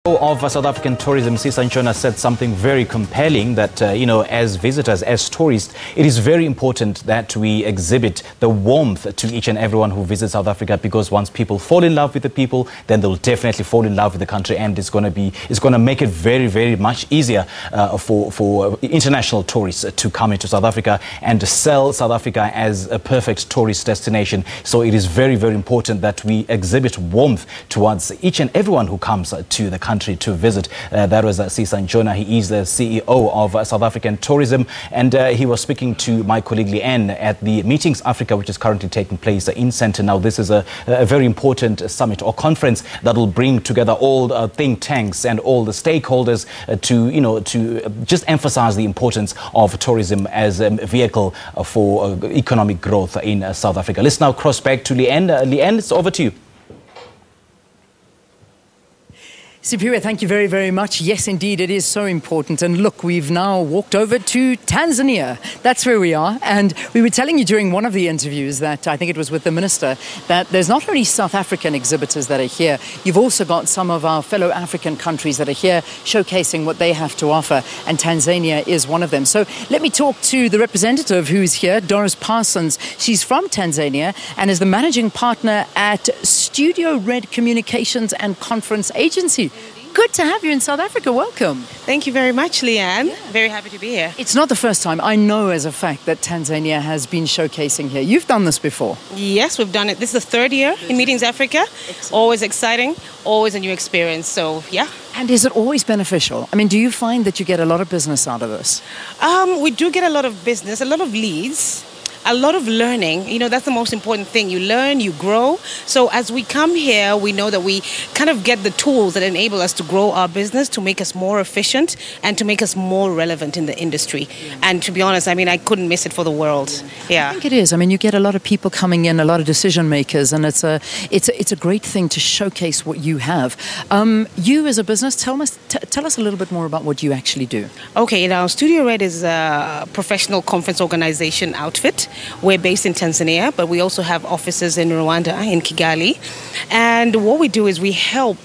Of South African tourism, Sisanchona said something very compelling that, as visitors, as tourists, it is very important that we exhibit the warmth to each and everyone who visits South Africa, because once people fall in love with the people, then they'll definitely fall in love with the country, and it's going to make it very, very much easier for international tourists to come into South Africa and sell South Africa as a perfect tourist destination. So it is very, very important that we exhibit warmth towards each and everyone who comes to the country to visit. That was Sisanchona. He is the CEO of South African Tourism, and he was speaking to my colleague Leanne at the Meetings Africa, which is currently taking place in Centre. Now, this is a very important summit or conference that will bring together all think tanks and all the stakeholders to just emphasize the importance of tourism as a vehicle for economic growth in South Africa. Let's now cross back to Leanne. Leanne, it's over to you. Superior, thank you very, very much. Yes, indeed, it is so important. And look, we've now walked over to Tanzania. That's where we are. And we were telling you during one of the interviews that, I think it was with the minister, that there's not only South African exhibitors that are here, you've also got some of our fellow African countries that are here showcasing what they have to offer. And Tanzania is one of them. So let me talk to the representative who's here, Dorris Parsons. She's from Tanzania and is the managing partner at Studiored Communications and Conference Agency. Good to have you in South Africa. Welcome. Thank you very much, Leanne. Yeah. Very happy to be here. It's not the first time. I know as a fact that Tanzania has been showcasing here. You've done this before. Yes, we've done it. This is the third year in Meetings Africa. Excellent. Always exciting, always a new experience. So, yeah. And is it always beneficial? I mean, do you find that you get a lot of business out of this? We do get a lot of business, a lot of leads. A lot of learning, that's the most important thing. You learn, you grow. So as we come here, we know that we kind of get the tools that enable us to grow our business, to make us more efficient and to make us more relevant in the industry. Yeah. And to be honest, I couldn't miss it for the world. Yeah. I think it is. You get a lot of people coming in, a lot of decision makers, and it's a great thing to showcase what you have. You as a business, tell us a little bit more about what you actually do. Okay, now Studiored is a professional conference organization outfit. We're based in Tanzania, but we also have offices in Rwanda, in Kigali. And what we do is we help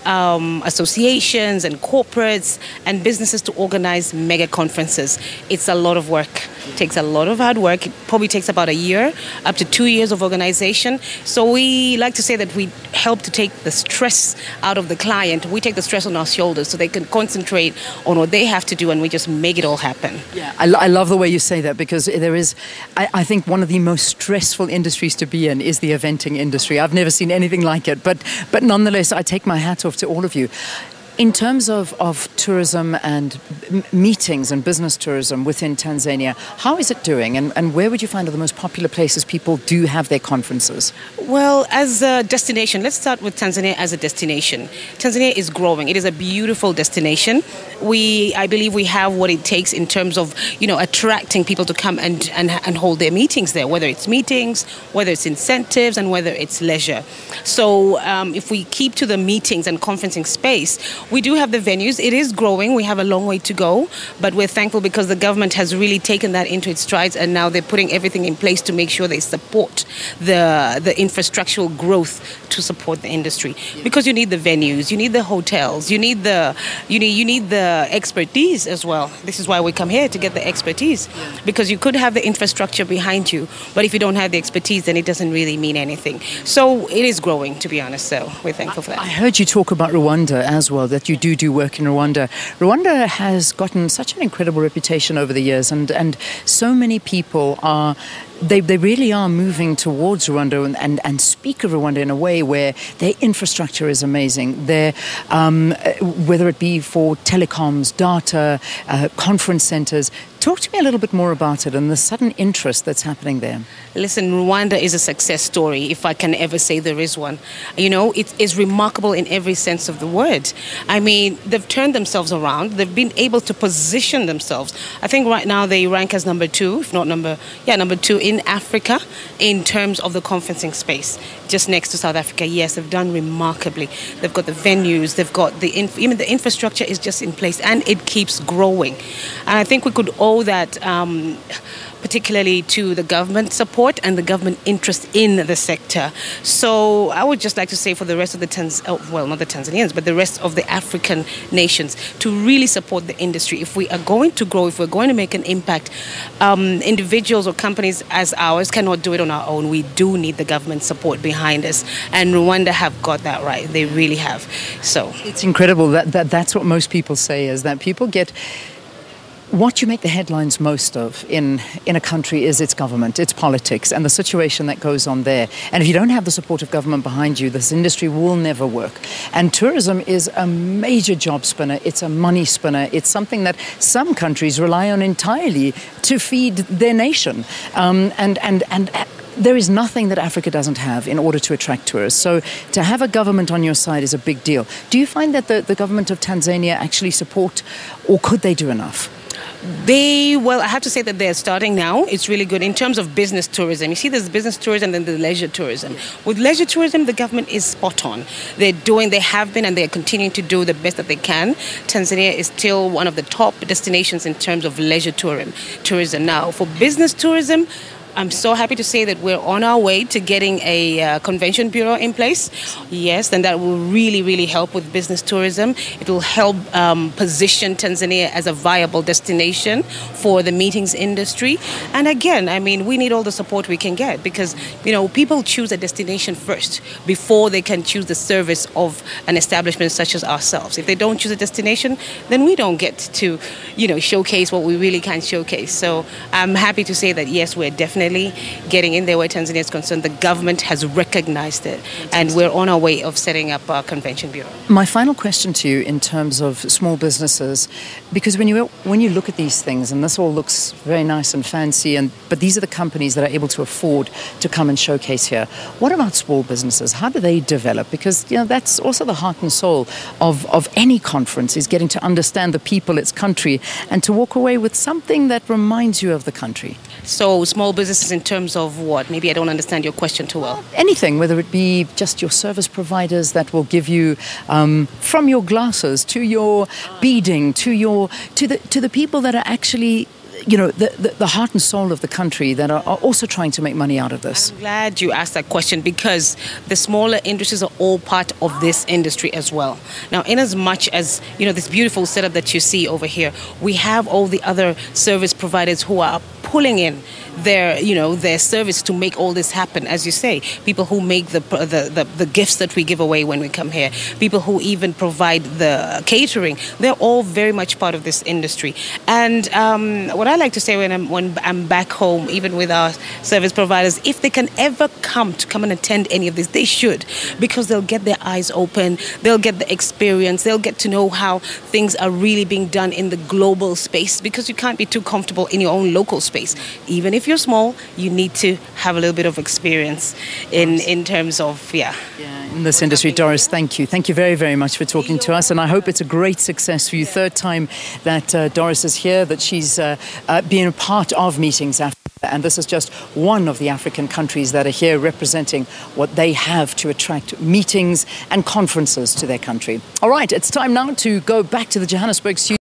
associations and corporates and businesses to organize mega conferences. It's a lot of work. It takes a lot of hard work. It probably takes about a year, up to 2 years of organization. So we like to say that we help to take the stress out of the client. We take the stress on our shoulders so they can concentrate on what they have to do, and we just make it all happen. Yeah, I love the way you say that, because there is, I think one of the most stressful industries to be in is the eventing industry. I've never seen anything like it, but nonetheless, I take my hat off to all of you. In terms of tourism and meetings and business tourism within Tanzania, how is it doing, and where would you find are the most popular places people do have their conferences? Well, as a destination, let's start with Tanzania as a destination. Tanzania is growing. It is a beautiful destination. I believe we have what it takes in terms of, attracting people to come and hold their meetings there, whether it's meetings, whether it's incentives, and whether it's leisure. So if we keep to the meetings and conferencing space, we do have the venues. It is growing. We have a long way to go, but we're thankful because the government has really taken that into its strides, and now they're putting everything in place to make sure they support the infrastructural growth to support the industry. Yeah. Because you need the venues, you need the hotels, you need the expertise as well. This is why we come here, to get the expertise. Yeah. Because you could have the infrastructure behind you, but if you don't have the expertise, then it doesn't really mean anything. So it is growing, to be honest. So we're thankful for that. I heard you talk about Rwanda as well, that you do work in Rwanda. Rwanda has gotten such an incredible reputation over the years, and so many people are... They really are moving towards Rwanda and speak of Rwanda in a way where their infrastructure is amazing. Whether it be for telecoms, data, conference centers. Talk to me a little bit more about it and the sudden interest that's happening there. Listen, Rwanda is a success story, if I can ever say there is one. It is remarkable in every sense of the word. They've turned themselves around. They've been able to position themselves. I think right now they rank as number 2, if not number 2 in Africa in terms of the conferencing space, just next to South Africa. Yes, they've done remarkably. They've got the venues, they've got even the infrastructure is just in place, and it keeps growing. And I think we could owe that particularly to the government support and the government interest in the sector. So I would just like to say for the rest of the not the Tanzanians, but the rest of the African nations to really support the industry. If we are going to grow, if we're going to make an impact, individuals or companies as ours cannot do it on our own. We do need the government support behind us, and Rwanda have got that right. They really have. So it's incredible that's what most people say, is that people get what you make the headlines most of in a country is its government, its politics, and the situation that goes on there. And if you don't have the support of government behind you, this industry will never work. And tourism is a major job spinner. It's a money spinner. It's something that some countries rely on entirely to feed their nation. There is nothing that Africa doesn't have in order to attract tourists. So to have a government on your side is a big deal. Do you find that the government of Tanzania actually support, or could they do enough? I have to say that they're starting now. It's really good in terms of business tourism. You see, there's business tourism and then the leisure tourism. With leisure tourism, the government is spot on. They have been, and they're continuing to do the best that they can. Tanzania is still one of the top destinations in terms of leisure tourism. Now, for business tourism, I'm so happy to say that we're on our way to getting a convention bureau in place. Yes, and that will really, really help with business tourism. It will help position Tanzania as a viable destination for the meetings industry. And again, I mean, we need all the support we can get because, people choose a destination first before they can choose the service of an establishment such as ourselves. If they don't choose a destination, then we don't get to, showcase what we really can showcase. So I'm happy to say that, yes, we're definitely getting in there where Tanzania is concerned. The government has recognized it, and we're on our way of setting up our convention bureau. My final question to you in terms of small businesses, because when you look at these things, and this all looks very nice and fancy, but these are the companies that are able to afford to come and showcase here. What about small businesses? How do they develop? Because that's also the heart and soul of any conference, is getting to understand the people, its country, and to walk away with something that reminds you of the country. So small businesses in terms of what? Maybe I don't understand your question too well. Anything, whether it be just your service providers that will give you from your glasses to your beading to the people that are actually the heart and soul of the country that are also trying to make money out of this. I'm glad you asked that question because the smaller industries are all part of this industry as well. Now, in as much as, this beautiful setup that you see over here, we have all the other service providers who are pulling in their service to make all this happen. As you say, people who make the gifts that we give away when we come here, people who even provide the catering, they're all very much part of this industry. And what I like to say when I'm back home, even with our service providers, if they can ever come and attend any of this, they should, because they'll get their eyes open, they'll get the experience, they'll get to know how things are really being done in the global space, because you can't be too comfortable in your own local space. Even if you're small, you need to have a little bit of experience in terms of, in this industry. Dorris, thank you. Thank you very, very much for talking to us, and I hope it's a great success for you. Third time that Dorris is here, that she's been a part of Meetings Africa, and this is just one of the African countries that are here representing what they have to attract meetings and conferences to their country. All right, it's time now to go back to the Johannesburg studio.